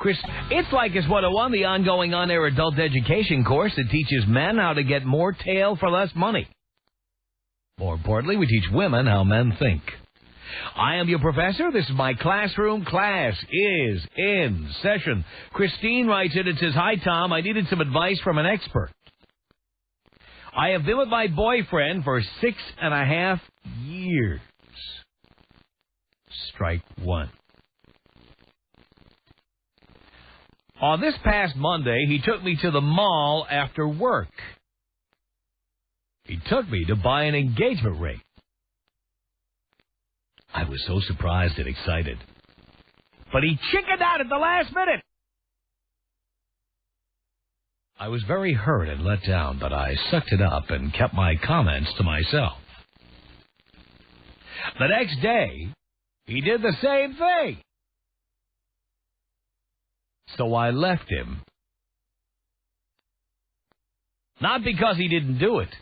Chris, it's Lycus 101, the ongoing on-air adult education course that teaches men how to get more tail for less money. More importantly, we teach women how men think. I am your professor. This is my classroom. Class is in session. Christine writes in and says, "Hi, Tom. I needed some advice from an expert. I have been with my boyfriend for 6.5 years. Strike one. On this past Monday, he took me to the mall after work. He took me to buy an engagement ring. I was so surprised and excited. But he chickened out at the last minute. I was very hurt and let down, but I sucked it up and kept my comments to myself. The next day, he did the same thing. So I left him. Not because he didn't do it,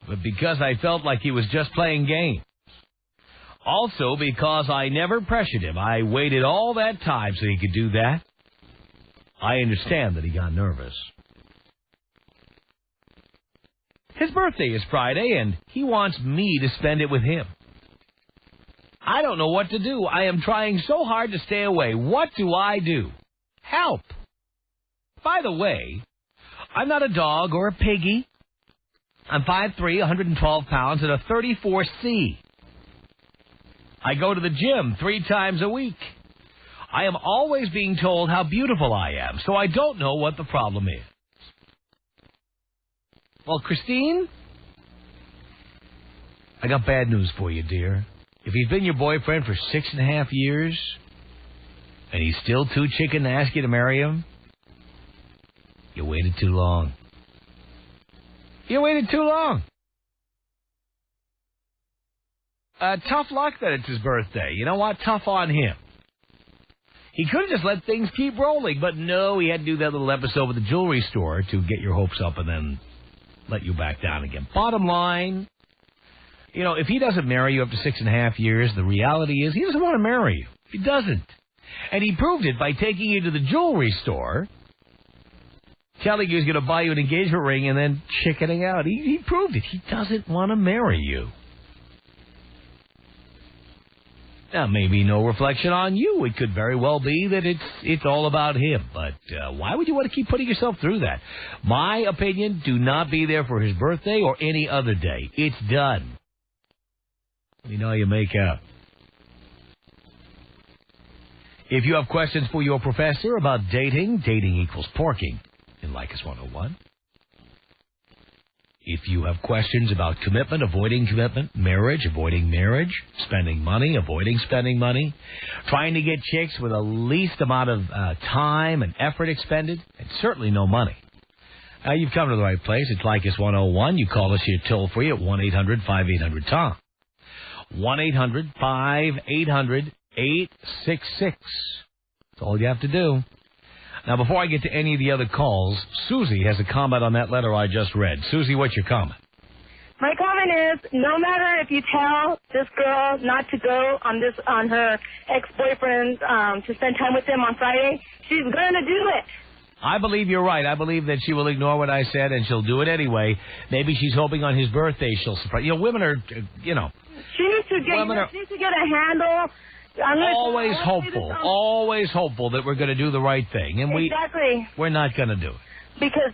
but because I felt like he was just playing games. Also because I never pressured him. I waited all that time so he could do that. I understand that he got nervous. His birthday is Friday, and he wants me to spend it with him. I don't know what to do. I am trying so hard to stay away. What do I do? Help! By the way, I'm not a dog or a piggy. I'm 5'3", 112 pounds, and a 34C. I go to the gym 3 times a week. I am always being told how beautiful I am, so I don't know what the problem is. Well, Christine, I got bad news for you, dear. If he's been your boyfriend for 6.5 years, and he's still too chicken to ask you to marry him, you waited too long. You waited too long. Tough luck that it's his birthday. You know what? Tough on him. He could have just let things keep rolling, but no, he had to do that little episode with the jewelry store to get your hopes up and then let you back down again. Bottom line, you know, if he doesn't marry you after 6.5 years, the reality is he doesn't want to marry you. He doesn't. And he proved it by taking you to the jewelry store, telling you he's going to buy you an engagement ring, and then chickening out. He proved it. He doesn't want to marry you. Now, maybe no reflection on you. It could very well be that it's all about him. But why would you want to keep putting yourself through that? My opinion, do not be there for his birthday or any other day. It's done. Let me know how you make out. If you have questions for your professor about dating equals porking in Lycus 101. If you have questions about commitment, avoiding commitment, marriage, avoiding marriage, spending money, avoiding spending money, trying to get chicks with the least amount of time and effort expended, and certainly no money, you've come to the right place. It's Lycus 101. You call us here toll-free at 1-800-5800-TOM. 1-800-5800-866. That's all you have to do. Now, before I get to any of the other calls, Susie has a comment on that letter I just read. Susie, what's your comment? My comment is, no matter if you tell this girl not to go on her ex-boyfriend to spend time with him on Friday, she's going to do it. I believe you're right. I believe that she will ignore what I said, and she'll do it anyway. Maybe she's hoping on his birthday she'll surprise. You know, women are, She needs to get a handle. Always hopeful that we're going to do the right thing. And we're not going to do it. Because,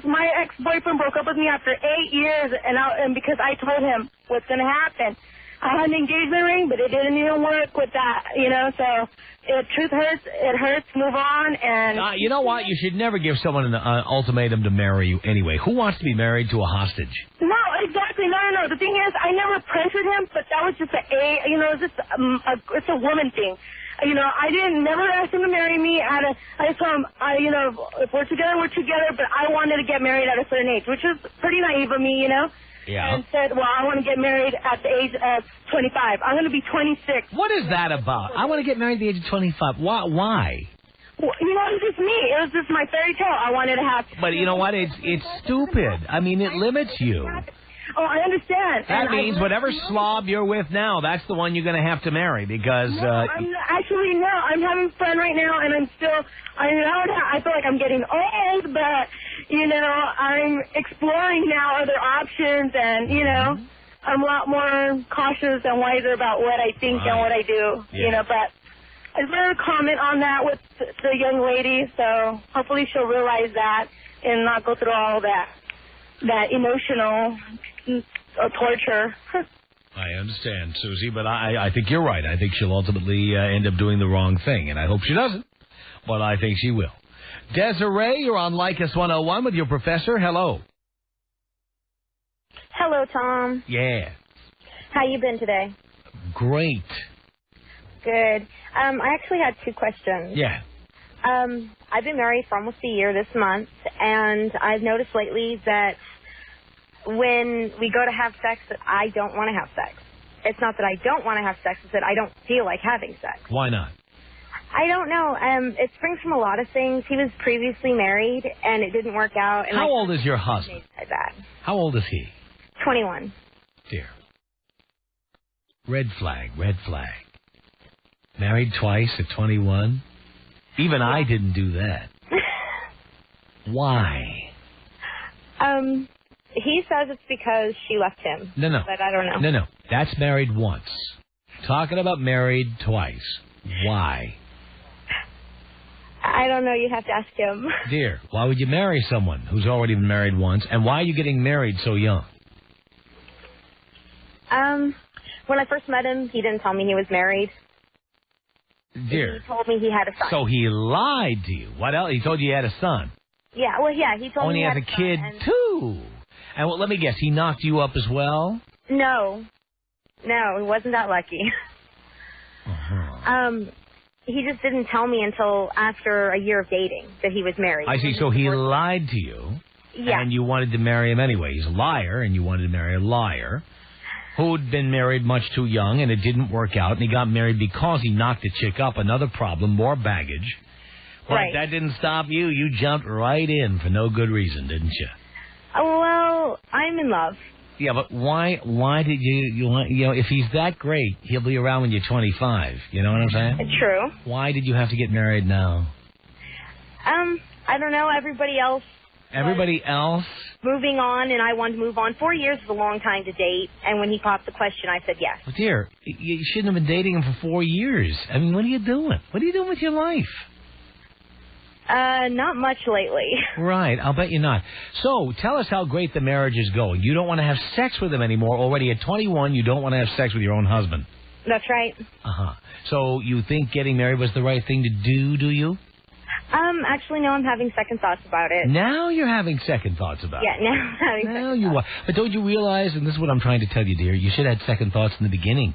my ex-boyfriend broke up with me after 8 years, and because I told him what's going to happen. I had an engagement ring, but it didn't even work with that, so truth hurts, it hurts, move on, and... you know what? You should never give someone an ultimatum to marry you anyway. Who wants to be married to a hostage? No, exactly. No. The thing is, I never pressured him, but that was just it's a woman thing. I never asked him to marry me. I just told him, if we're together, we're together, but I wanted to get married at a certain age, which is pretty naive of me, Yeah. And said, well, I want to get married at the age of 25. I'm going to be 26. What is that about? I want to get married at the age of 25. Why? Well, it was just me. It was just my fairy tale. I wanted to have... But you know what? It's stupid. I mean, it limits you. Oh, I understand. That And means whatever slob you're with now, that's the one you're going to have to marry because... No, I'm having fun right now, and I feel like I'm getting old, but, I'm exploring now other options, and, I'm a lot more cautious and wiser about what I think and what I do, but I just wanted to comment on that with the young lady, so hopefully she'll realize that and not go through all that emotional torture. I understand, Susie, but I think you're right. I think she'll ultimately end up doing the wrong thing, and I hope she doesn't, but I think she will. Desiree, you're on Lycus 101 with your professor. Hello. Hello, Tom. Yeah. How you been today? Great. Good. I actually had two questions. Yeah. I've been married for almost a year this month, and I've noticed lately that when we go to have sex, that I don't want to have sex. It's not that I don't want to have sex, it's that I don't feel like having sex. Why not? I don't know. It springs from a lot of things. He was previously married, and it didn't work out. And How old is your husband? How old is he? 21. Dear. Red flag, red flag. Married twice at 21? Even I didn't do that. Why? He says it's because she left him. No. But I don't know. No. That's married once. Talking about married twice. Why? I don't know. You have to ask him. Dear, why would you marry someone who's already been married once? And why are you getting married so young? When I first met him, he didn't tell me he was married. Dear. He told me he had a son. So he lied to you. What else? He told you he had a son. Yeah, he told me he has a kid, too. And let me guess, he knocked you up as well? No, he wasn't that lucky. Uh-huh. He just didn't tell me until after a year of dating that he was married. I see, so he lied to you. Yeah. And you wanted to marry him anyway. He's a liar, and you wanted to marry a liar who'd been married much too young, and it didn't work out, and he got married because he knocked a chick up. Another problem, more baggage. But that didn't stop you. You jumped right in for no good reason, didn't you? Well, I'm in love. Yeah, but why did if he's that great, he'll be around when you're 25. You know what I'm saying? It's true. Why did you have to get married now? I don't know. Everybody else moving on, and I wanted to move on. 4 years is a long time to date, and when he popped the question, I said yes. Well, dear, you shouldn't have been dating him for 4 years. I mean, what are you doing? What are you doing with your life? Not much lately. Right, I'll bet you're not. So, tell us how great the marriage is going. You don't want to have sex with him anymore. Already at 21, you don't want to have sex with your own husband. That's right. Uh-huh. So, you think getting married was the right thing to do you? Actually, no, I'm having second thoughts about it. Now you're having second thoughts about it. Yeah, now I'm having second you thoughts. are. But don't you realize, and this is what I'm trying to tell you, dear, you should have had second thoughts in the beginning.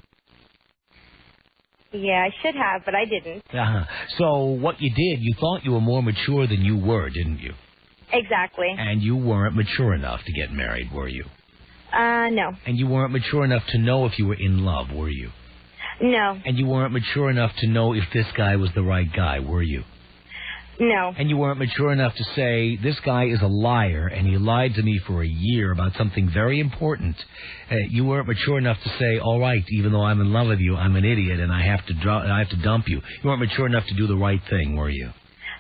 Yeah, I should have, but I didn't. Uh-huh. So what you did, you thought you were more mature than you were, didn't you? Exactly. And you weren't mature enough to get married, were you? No. And you weren't mature enough to know if you were in love, were you? No. And you weren't mature enough to know if this guy was the right guy, were you? No. And you weren't mature enough to say, this guy is a liar, and he lied to me for a year about something very important. You weren't mature enough to say, all right, even though I'm in love with you, I'm an idiot, and I have to dump you. You weren't mature enough to do the right thing, were you?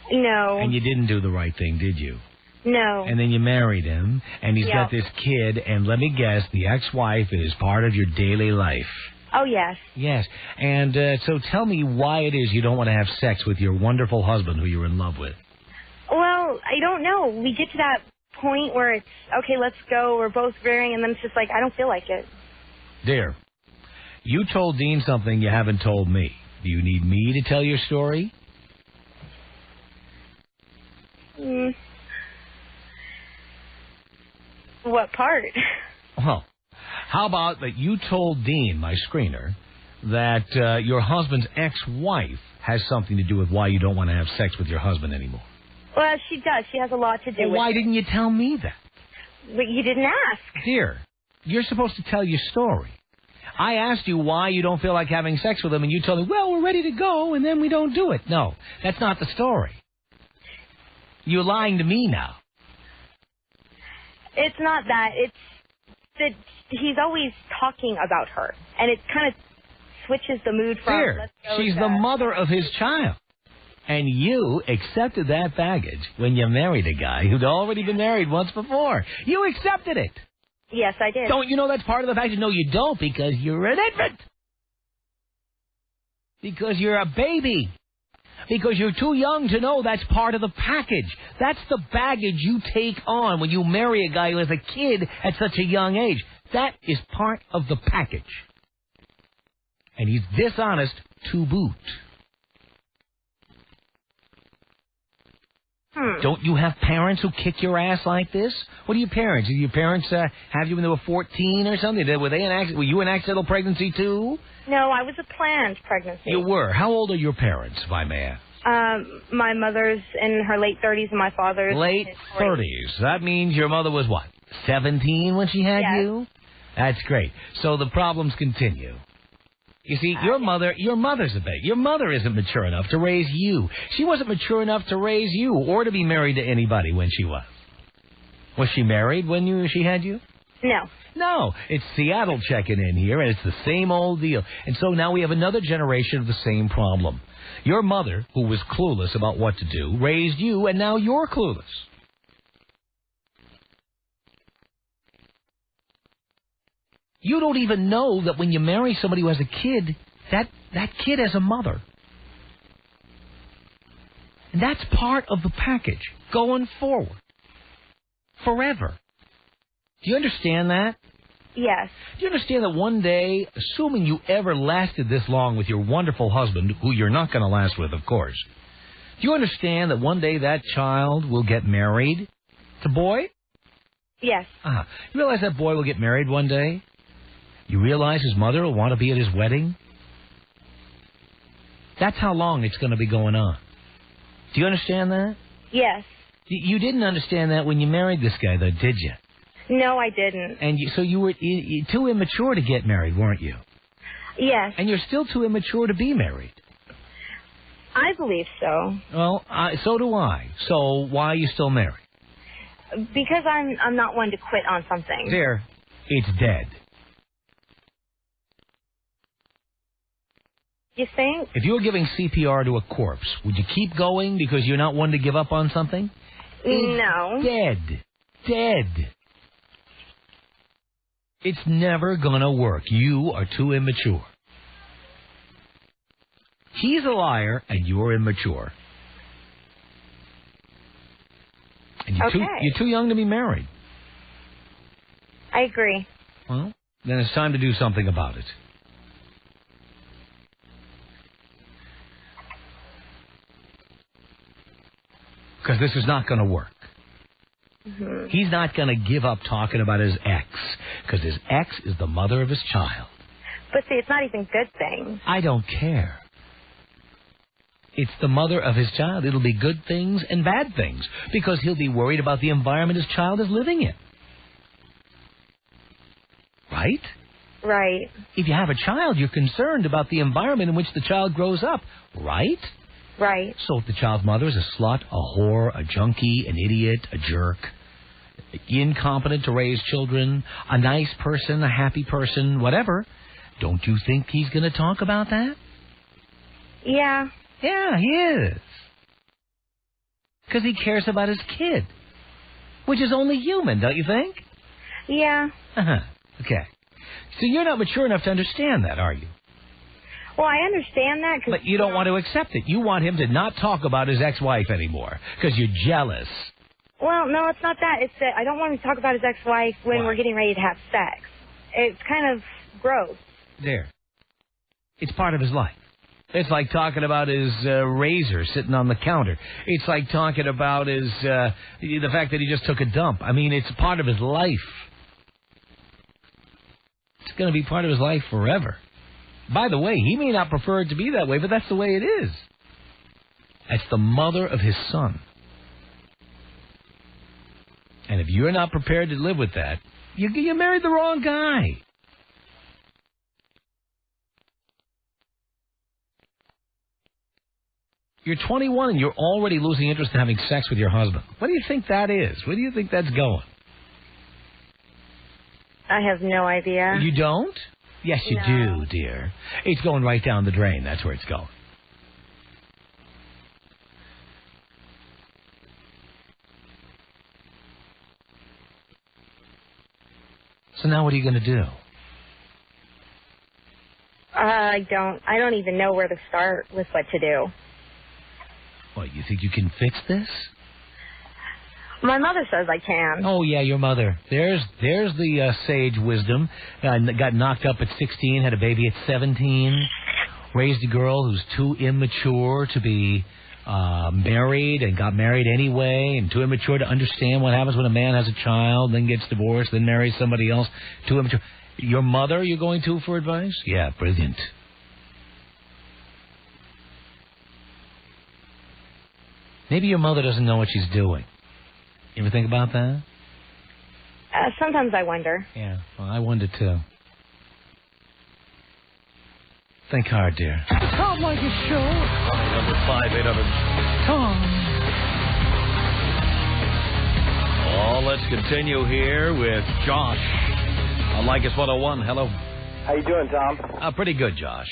No. And you didn't do the right thing, did you? No. And then you married him, and he's got this kid, and let me guess, the ex-wife is part of your daily life. Oh, yes. Yes. And so tell me why it is you don't want to have sex with your wonderful husband who you're in love with. Well, I don't know. We get to that point where it's, okay, let's go, we're both marrying, and then it's just like, I don't feel like it. Dear, you told Dean something you haven't told me. Do you need me to tell your story? What part? Well, how about that you told Dean, my screener, that your husband's ex-wife has something to do with why you don't want to have sex with your husband anymore? Well, she does. She has a lot to do with it. Why didn't you tell me that? But you didn't ask. Dear, you're supposed to tell your story. I asked you why you don't feel like having sex with him, and you told me, well, we're ready to go, and then we don't do it. No, that's not the story. You're lying to me now. It's not that. that he's always talking about her, and it kind of switches the mood from. Here, Let's go she's to, the mother of his child. And you accepted that baggage when you married a guy who'd already been married once before. You accepted it. Yes, I did. Don't you know that's part of the package? No, you don't, because you're an infant. Because you're a baby. Because you're too young to know that's part of the package. That's the baggage you take on when you marry a guy who has a kid at such a young age. That is part of the package. And he's dishonest to boot. Don't you have parents who kick your ass like this? What are your parents? Did your parents have you when they were 14 or something? Were you an accidental pregnancy too? No, I was a planned pregnancy. You were. How old are your parents, if I may ask? My mother's in her late 30s and my father's late in his 40s. 30s. That means your mother was what? 17 when she had you? That's great. So the problems continue. You see, your mother's a baby. Your mother isn't mature enough to raise you. She wasn't mature enough to raise you or to be married to anybody when she was. Was she married when she had you? No. No. It's Seattle checking in here, and it's the same old deal. And so now we have another generation of the same problem. Your mother, who was clueless about what to do, raised you, and now you're clueless. You don't even know that when you marry somebody who has a kid, that kid has a mother. And that's part of the package going forward. Forever. Do you understand that? Yes. Do you understand that one day, assuming you ever lasted this long with your wonderful husband, who you're not going to last with, of course, do you understand that one day that child will get married to boy? Yes. You realize that boy will get married one day? You realize his mother will want to be at his wedding? That's how long it's going to be going on. Do you understand that? Yes. You didn't understand that when you married this guy, though, did you? No, I didn't. And so you were too immature to get married, weren't you? Yes. And you're still too immature to be married. I believe so. Well, so do I. So why are you still married? Because I'm not one to quit on something. There, it's dead. You think? If you were giving CPR to a corpse, would you keep going because you're not one to give up on something? No. Dead. Dead. It's never gonna work. You are too immature. He's a liar, and you're immature. And you're too young to be married. I agree. Well, then it's time to do something about it. Because this is not going to work. Mm-hmm. He's not going to give up talking about his ex, because his ex is the mother of his child. But see, it's not even good things. I don't care. It's the mother of his child. It'll be good things and bad things, because he'll be worried about the environment his child is living in. Right? Right. If you have a child, you're concerned about the environment in which the child grows up. Right? Right. So if the child's mother is a slut, a whore, a junkie, an idiot, a jerk, incompetent to raise children, a nice person, a happy person, whatever, don't you think he's going to talk about that? Yeah. Yeah, he is. Because he cares about his kid, which is only human, don't you think? Yeah. Uh-huh. Okay. So you're not mature enough to understand that, are you? Well, I understand that. But you don't want to accept it. You want him to not talk about his ex-wife anymore because you're jealous. Well, no, it's not that. It's that I don't want him to talk about his ex-wife when we're getting ready to have sex. It's kind of gross. There. It's part of his life. It's like talking about his razor sitting on the counter. It's like talking about his the fact that he just took a dump. I mean, it's part of his life. It's going to be part of his life forever. By the way, he may not prefer it to be that way, but that's the way it is. That's the mother of his son. And if you're not prepared to live with that, you married the wrong guy. You're 21 and you're already losing interest in having sex with your husband. What do you think that is? Where do you think that's going? I have no idea. You don't? Yes, you No. do, dear. It's going right down the drain. That's where it's going. So now what are you going to do? I don't even know where to start with what to do. What, you think you can fix this? My mother says I can. Oh, yeah, your mother. There's the sage wisdom. Got knocked up at 16, had a baby at 17, raised a girl who's too immature to be married and got married anyway, and too immature to understand what happens when a man has a child, then gets divorced, then marries somebody else. Too immature. Your mother you're going to for advice? Yeah, brilliant. Maybe your mother doesn't know what she's doing. You ever think about that? Sometimes I wonder. Yeah, well, I wonder too. Think hard, dear. Tom Leykis Show. 800-5800-TOM. Oh, let's continue here with Josh on Leykis 101. Hello. How you doing, Tom? Pretty good, Josh.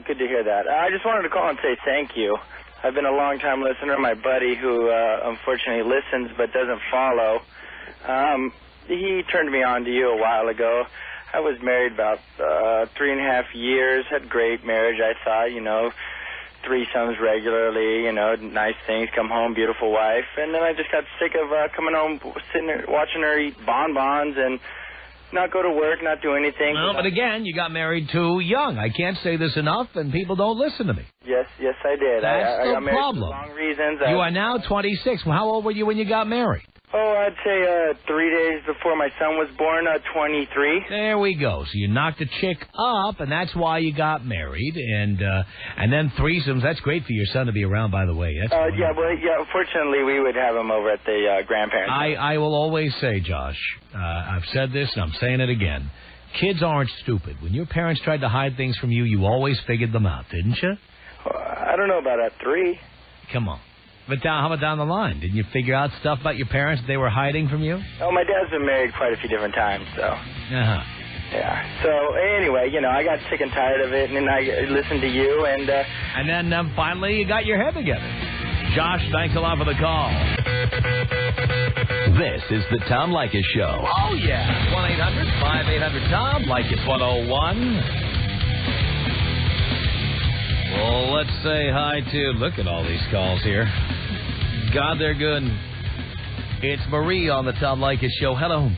Good to hear that. I just wanted to call and say thank you. I've been a long-time listener. My buddy, who unfortunately listens but doesn't follow, he turned me on to you a while ago. I was married about 3.5 years, had great marriage, I thought, threesomes regularly, nice things, come home, beautiful wife. And then I just got sick of coming home, sitting there, watching her eat bonbons and not go to work, not do anything. Well, but again, you got married too young. I can't say this enough, and people don't listen to me. Yes, I did. That's I got the married problem. for wrong reasons. You are now 26. Well, how old were you when you got married? Oh, I'd say 3 days before my son was born, 23. There we go. So you knocked a chick up, and that's why you got married. And then threesomes. That's great for your son to be around, by the way. That's Unfortunately, we would have him over at the grandparents' house. I will always say, Josh, I've said this, and I'm saying it again. Kids aren't stupid. When your parents tried to hide things from you, you always figured them out, didn't you? I don't know about at 3. Come on. But how about down the line? Didn't you figure out stuff about your parents that they were hiding from you? Oh, my dad's been married quite a few different times, so. Uh-huh. Yeah. So, anyway, I got sick and tired of it, and then I listened to you, and... And then finally you got your head together. Josh, thanks a lot for the call. This is the Tom Leykis Show. Oh, yeah. 1-800-5800-TOM, Leykis 101. Well, let's say hi to... Look at all these calls here. God, they're good. It's Marie on the Tom Leykis Show. Hello.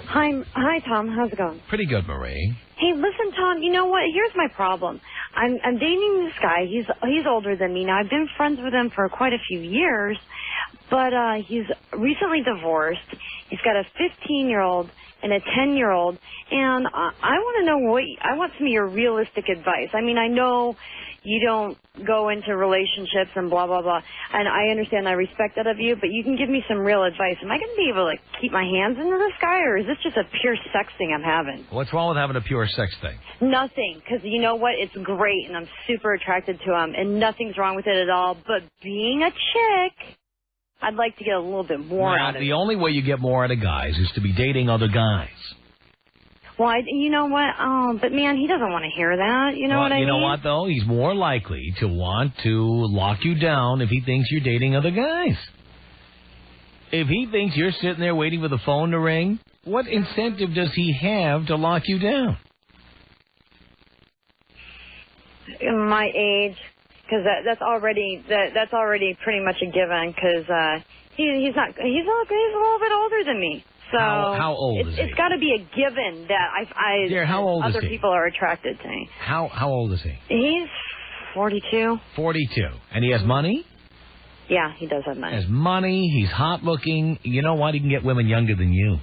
Hi, Tom. How's it going? Pretty good, Marie. Hey, listen, Tom. You know what? Here's my problem. I'm dating this guy. He's older than me now. I've been friends with him for quite a few years, but he's recently divorced. He's got a 15-year-old and a 10-year-old, and I want to know I want some of your realistic advice. I mean, I know you don't go into relationships and blah, blah, blah, and I understand, I respect that of you, but you can give me some real advice. Am I going to be able to keep my hands into this guy, or is this just a pure sex thing I'm having? What's wrong with having a pure sex thing? Nothing, because you know what? It's great, and I'm super attracted to him, and nothing's wrong with it at all, but being a chick, I'd like to get a little bit more out of it. The only way you get more out of guys is to be dating other guys. Well, you know what? Oh, but man, he doesn't want to hear that. You know what I mean? You know what, though? He's more likely to want to lock you down if he thinks you're dating other guys. If he thinks you're sitting there waiting for the phone to ring, what incentive does he have to lock you down? My age, because that's already pretty much a given. Because he's a little bit older than me. So how old is he? It's got to be a given that Dear, how old other is he? people are attracted to me. How old is he? He's 42. 42. And he has money? Yeah, he does have money. Has money. He's hot looking. You know what? He can get women younger than you.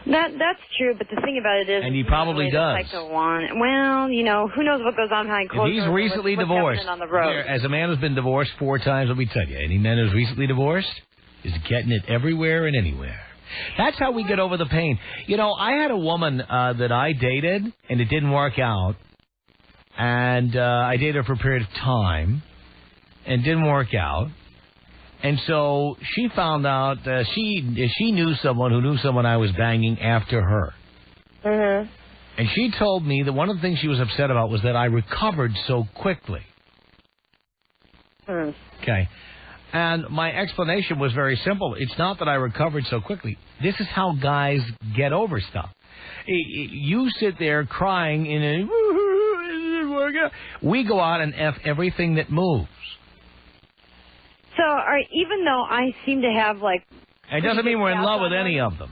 That's true, but the thing about it is... And he probably does. Well, who knows what goes on behind closed doors. If he's recently divorced, on the road. As a man who's been divorced 4 times, let me tell you, any man who's recently divorced is getting it everywhere and anywhere. That's how we get over the pain. I had a woman that I dated, and it didn't work out. And I dated her for a period of time, and it didn't work out. And so she found out she knew someone who knew someone I was banging after her. Mhm. And she told me that one of the things she was upset about was that I recovered so quickly. Okay. And my explanation was very simple. It's not that I recovered so quickly. This is how guys get over stuff. You sit there crying in a... We go out and F everything that moves. So, even though I seem to have, like... It doesn't mean we're in love with any of them.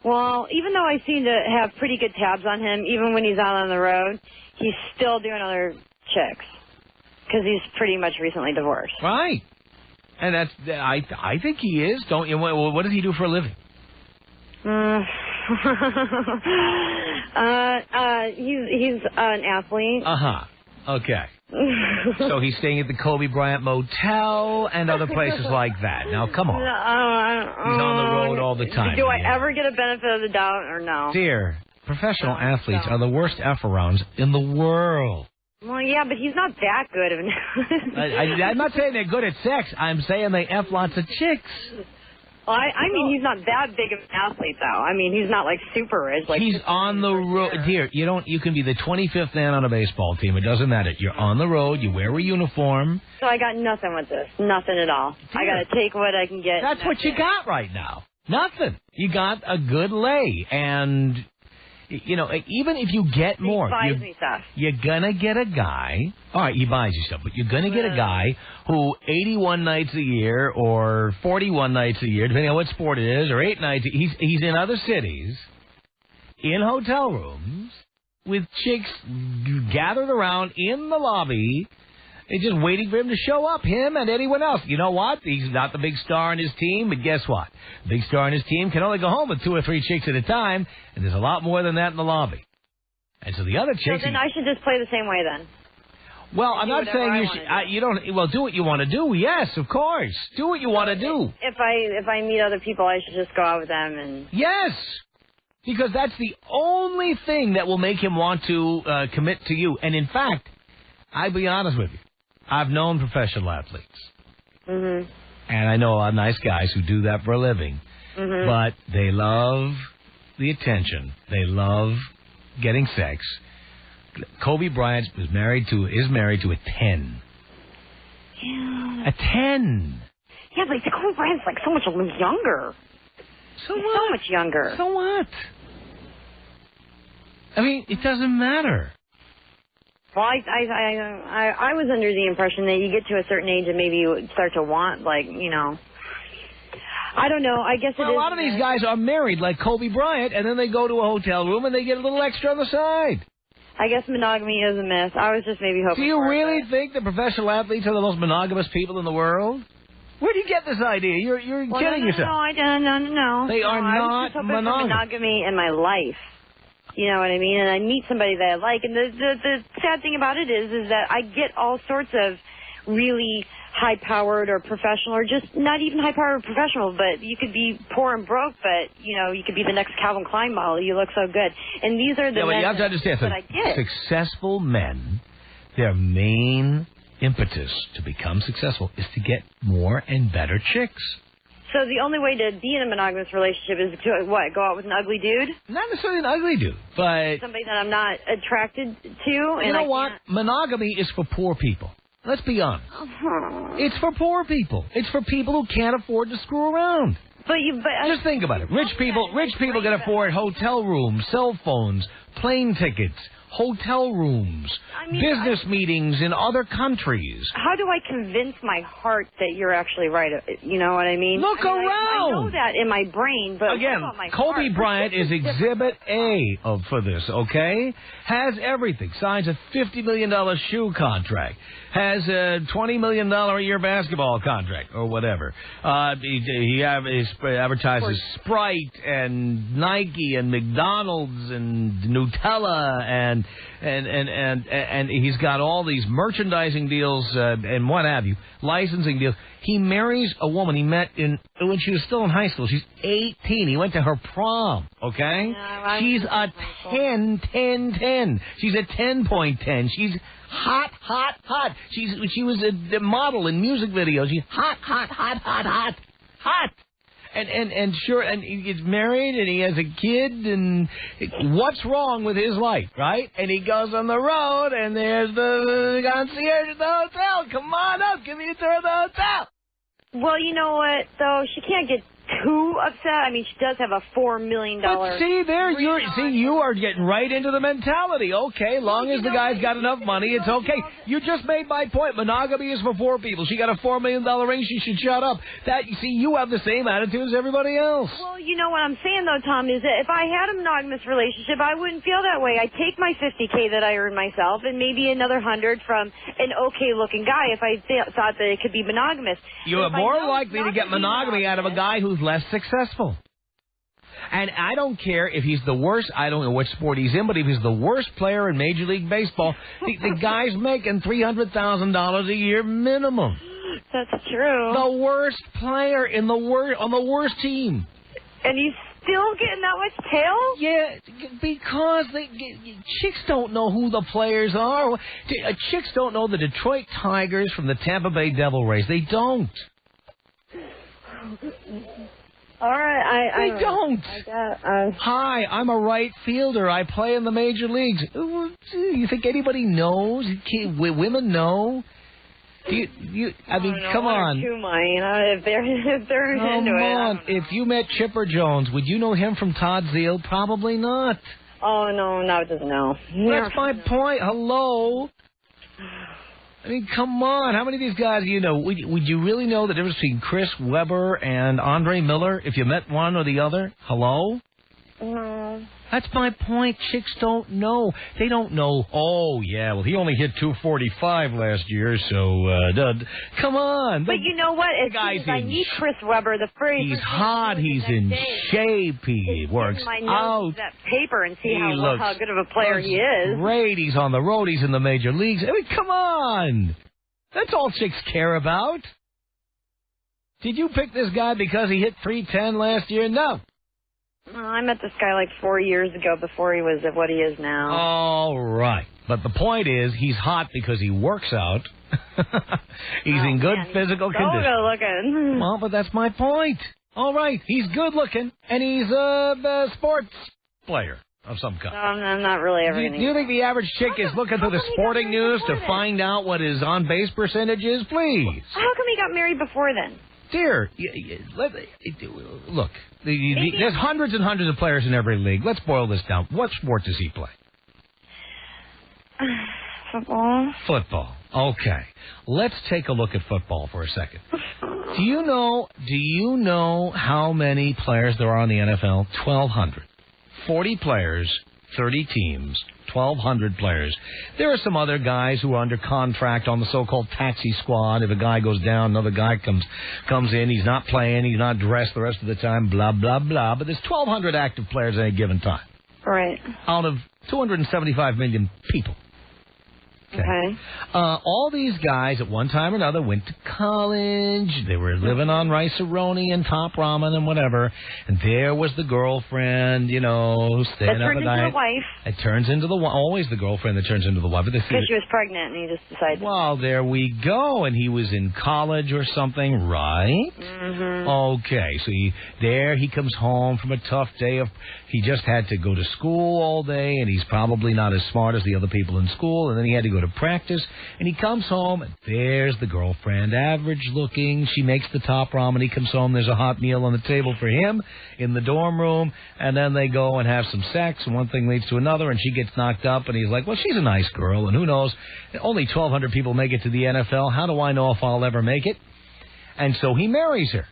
Well, even though I seem to have pretty good tabs on him, even when he's out on the road, he's still doing other chicks. Because he's pretty much recently divorced. Right. And that's... I think he is. Don't you? What does he do for a living? He's an athlete. Uh-huh. Okay. So he's staying at the Kobe Bryant Motel and other places like that. Now, come on. He's on the road all the time. Do I ever get a benefit of the doubt or no? Dear, professional athletes are the worst F-arounds in the world. Well, yeah, but he's not that good of an... I'm not saying they're good at sex. I'm saying they F lots of chicks. Well, I mean, he's not that big of an athlete, though. I mean, he's not, like, super rich. Like, he's on the road. Dear, you can be the 25th man on a baseball team. It doesn't matter. You're on the road. You wear a uniform. So I got nothing with this. Nothing at all. Dear, I got to take what I can get. That's what you got right now. Nothing. You got a good lay. And, you know, even if you get more. He buys me stuff. You're going to get a guy. All right, he buys you stuff. But you're going to get a guy who 81 nights a year or 41 nights a year, depending on what sport it is, or 8 nights. He's in other cities, in hotel rooms, with chicks gathered around in the lobby, and just waiting for him to show up, him and anyone else. You know what? He's not the big star in his team, but guess what? The big star in his team can only go home with 2 or 3 chicks at a time, and there's a lot more than that in the lobby. And so the other chicks... So then I should just play the same way then. Well, I'm not saying you should. You don't. Well, do what you want to do. Yes, of course. Do what you want to do. If I meet other people, I should just go out with them and. Yes, because that's the only thing that will make him want to commit to you. And in fact, I'll be honest with you. I've known professional athletes, and I know a lot of nice guys who do that for a living. But they love the attention. They love getting sex. Kobe Bryant is married to a 10. Yeah. A 10. Yeah, but Kobe Bryant's like so much younger. So He's what? so much younger. So what? I mean, it doesn't matter. Well, I was under the impression that you get to a certain age and maybe you start to want, like, you know. I don't know. I guess a lot of these guys are married like Kobe Bryant, and then they go to a hotel room and they get a little extra on the side. I guess monogamy is a myth. I was just maybe hoping. Do you really think that professional athletes are the most monogamous people in the world? Where do you get this idea? You're kidding yourself. No. They are I not was just hoping for monogamous. monogamy in my life. You know what I mean? And I meet somebody that I like, and the sad thing about it is that I get all sorts of really high-powered or professional, or just not even high-powered or professional, but you could be poor and broke, but, you know, you could be the next Calvin Klein model. You look so good. And these are the men you have to understand, that I get. Successful men, their main impetus to become successful is to get more and better chicks. So the only way to be in a monogamous relationship is to, what, go out with an ugly dude? Not necessarily an ugly dude, but... somebody that I'm not attracted to. You know what? Monogamy is for poor people. Let's be honest. It's for poor people. It's for people who can't afford to screw around. Just think about it. Rich people can afford hotel rooms, cell phones, plane tickets, hotel rooms, business meetings in other countries. How do I convince my heart that you're actually right? You know what I mean? Look around. I know that in my brain, but again, Kobe Bryant is Exhibit A for this. Okay, has everything. Signs a $50 million shoe contract. Has a $20 million a year basketball contract or whatever. He advertises Sprite and Nike and McDonald's and Nutella and he's got all these merchandising deals and what have you, licensing deals. He marries a woman he met when she was still in high school. She's 18. He went to her prom, okay? She's a 10. She's a 10.10. She's hot. She was a model in music videos. She's hot. And sure, and he gets married, and he has a kid, and what's wrong with his life, right? And he goes on the road, and there's the concierge at the hotel. Come on up, give me a tour of the hotel. Well, you know what, though? She can't get too upset. I mean, she does have a $4 million. But see, you are getting right into the mentality. Okay, long as the guy's got enough money, it's okay. You just made my point. Monogamy is for poor people. She got a $4 million ring. She should shut up. You have the same attitude as everybody else. Well, you know what I'm saying, though, Tom, is that if I had a monogamous relationship, I wouldn't feel that way. I'd take my $50K that I earn myself and maybe another $100 from an okay-looking guy if I thought that it could be monogamous. You are more likely to get monogamy out of a guy who's less successful. And I don't care if he's the worst, I don't know what sport he's in, but if he's the worst player in Major League Baseball, the guy's making $300,000 a year minimum. That's true. The worst player on the worst team. And he's still getting that much tail? Yeah, because chicks don't know who the players are. Chicks don't know the Detroit Tigers from the Tampa Bay Devil Rays. They don't. All right, They don't. Hi, I'm a right fielder. I play in the major leagues. You think anybody knows? Women know? I mean, come on. If they're into it. Come on. If you met Chipper Jones, would you know him from Todd Zeal? Probably not. Oh, no, it doesn't know. That's my point. Hello. I mean, come on. How many of these guys do you know? Would you really know the difference between Chris Webber and Andre Miller if you met one or the other? Hello? No. That's my point. Chicks don't know. They don't know, oh, yeah, well, he only hit 245 last year, so, come on. But you know what? As soon as I meet Chris Webber, the first he's hot. He's in shape. He works out. That paper and see how good of a player he is. Great. He's on the road. He's in the major leagues. I mean, come on. That's all chicks care about. Did you pick this guy because he hit 310 last year? No. I met this guy like 4 years ago before he was what he is now. All right. But the point is, he's hot because he works out. He's in good physical condition. So good looking. Well, but that's my point. All right. He's good looking, and he's a sports player of some kind. No, I'm not really ever going to. Do you think the average chick is looking through the sporting news to find out what his on-base percentage is? Please. How come he got married before then? Dear, look, there's hundreds and hundreds of players in every league. Let's boil this down. What sport does he play? Football. Football. Okay. Let's take a look at football for a second. Do you know how many players there are in the NFL? 1,200. 40 players, 30 teams. 1,200 players. There are some other guys who are under contract on the so-called taxi squad. If a guy goes down, another guy comes in. He's not playing. He's not dressed the rest of the time, blah, blah, blah. But there's 1,200 active players at any given time. Right. Out of 275 million people. Okay. All these guys at one time or another went to college. They were living on rice-a-roni and top ramen and whatever. And there was the girlfriend, staying up at night. That turned into the wife. It turns into always the girlfriend that turns into the wife. Because she was pregnant and he just decided. Well, there we go. And he was in college or something, right? Mm-hmm. Okay. So he comes home from a tough day he just had to go to school all day, and he's probably not as smart as the other people in school, and then he had to go to practice, and he comes home, and there's the girlfriend, average looking. She makes the top ramen. He comes home, there's a hot meal on the table for him in the dorm room, and then they go and have some sex, and one thing leads to another, and she gets knocked up, and he's like, well, she's a nice girl, and who knows, only 1,200 people make it to the NFL. How do I know if I'll ever make it? And so he marries her.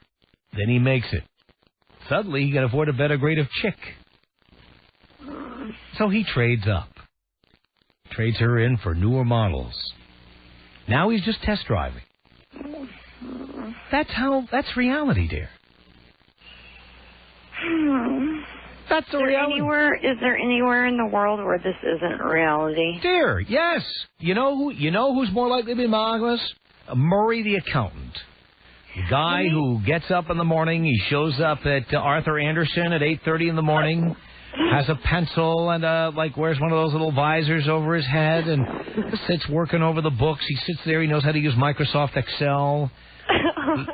Then he makes it. Suddenly, he can afford a better grade of chick. So he trades up. Trades her in for newer models. Now he's just test driving. That's reality, dear. That's the reality. Is there anywhere in the world where this isn't reality? Dear, yes. You know who's more likely to be monogamous? Murray the accountant. The guy who gets up in the morning, he shows up at Arthur Anderson at 8:30 in the morning, has a pencil and wears one of those little visors over his head and sits working over the books. He sits there. He knows how to use Microsoft Excel.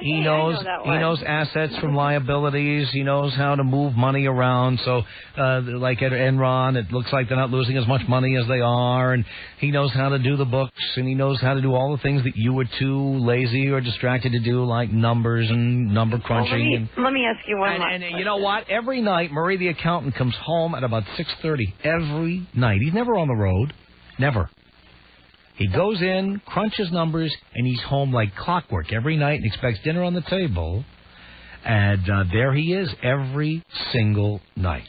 He Yeah, knows. I know that He one. knows assets from liabilities. He knows how to move money around. So, like at Enron, it looks like they're not losing as much money as they are. And he knows how to do the books, and he knows how to do all the things that you were too lazy or distracted to do, like numbers and number crunching. Let me ask you one last And you know what? Every night, Murray the accountant comes home at about 6:30 every night. He's never on the road. Never. He goes in, crunches numbers, and he's home like clockwork every night and expects dinner on the table. And there he is every single night.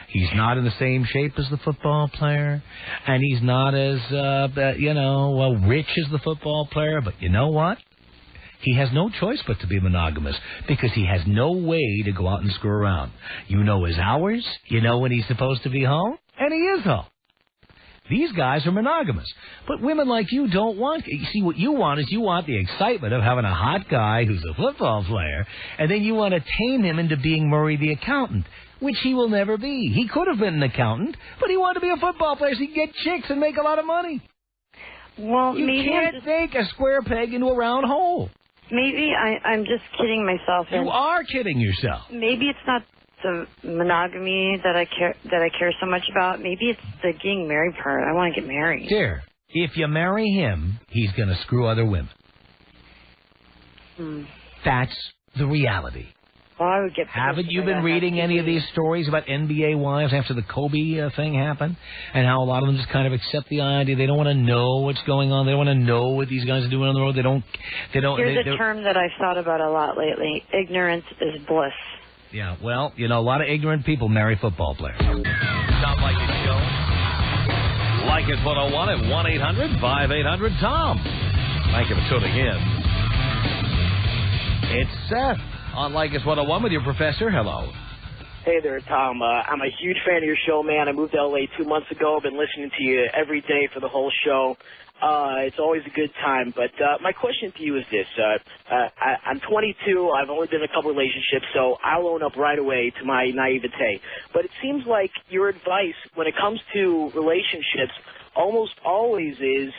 He's not in the same shape as the football player, and he's not as, rich as the football player. But you know what? He has no choice but to be monogamous because he has no way to go out and screw around. You know his hours. You know when he's supposed to be home, and he is home. These guys are monogamous. But women like you don't want... You see, what you want is you want the excitement of having a hot guy who's a football player, and then you want to tame him into being Murray the accountant, which he will never be. He could have been an accountant, but he wanted to be a football player so he could get chicks and make a lot of money. Well, You maybe can't make a square peg into a round hole. maybe I'm just kidding myself. You are kidding yourself. Maybe it's not the monogamy that I care so much about. Maybe it's the getting married part. I want to get married. Dear, if you marry him, he's going to screw other women. That's the reality. Well, I would get. Haven't you been reading any of these stories about NBA wives after the Kobe thing happened? And how a lot of them just kind of accept the idea. They don't want to know what's going on. They don't want to know what these guys are doing on the road. They don't. Here's a term that I've thought about a lot lately. Ignorance is bliss. Yeah, well, a lot of ignorant people marry football players. Tom Leykis Show. Leykis 101 at 1-800-5800-TOM. Thank you for tuning in. It's Seth on Leykis 101 with your professor. Hello. Hey there, Tom. I'm a huge fan of your show, man. I moved to L.A. 2 months ago. I've been listening to you every day for the whole show. It's always a good time. But my question to you is this. I'm 22. I've only been in a couple relationships, so I'll own up right away to my naivete. But it seems like your advice when it comes to relationships almost always is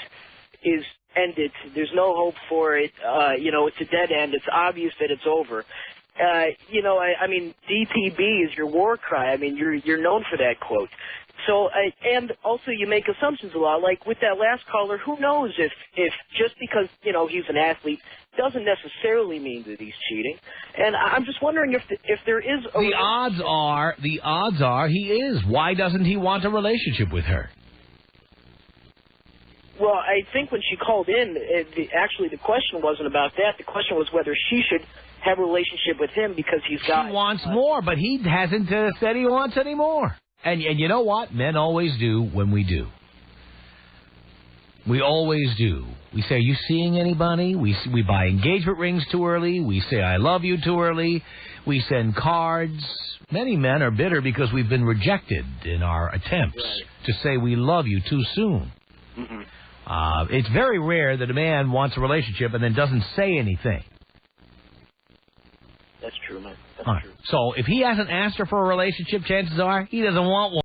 end it. There's no hope for it. It's a dead end. It's obvious that it's over. I mean, DTB is your war cry. I mean, you're known for that quote. So, and also you make assumptions a lot. Like with that last caller, who knows if just because, he's an athlete doesn't necessarily mean that he's cheating. And I'm just wondering if there is a... The odds are he is. Why doesn't he want a relationship with her? Well, I think when she called in, actually the question wasn't about that. The question was whether she should have a relationship with him because he's got... She wants more, but he hasn't said he wants any more. And you know what? Men always do when we do. We always do. We say, are you seeing anybody? We buy engagement rings too early. We say, I love you too early. We send cards. Many men are bitter because we've been rejected in our attempts to say we love you too soon. Mm-hmm. It's very rare that a man wants a relationship and then doesn't say anything. That's true, man. That's true. So if he hasn't asked her for a relationship, chances are he doesn't want one.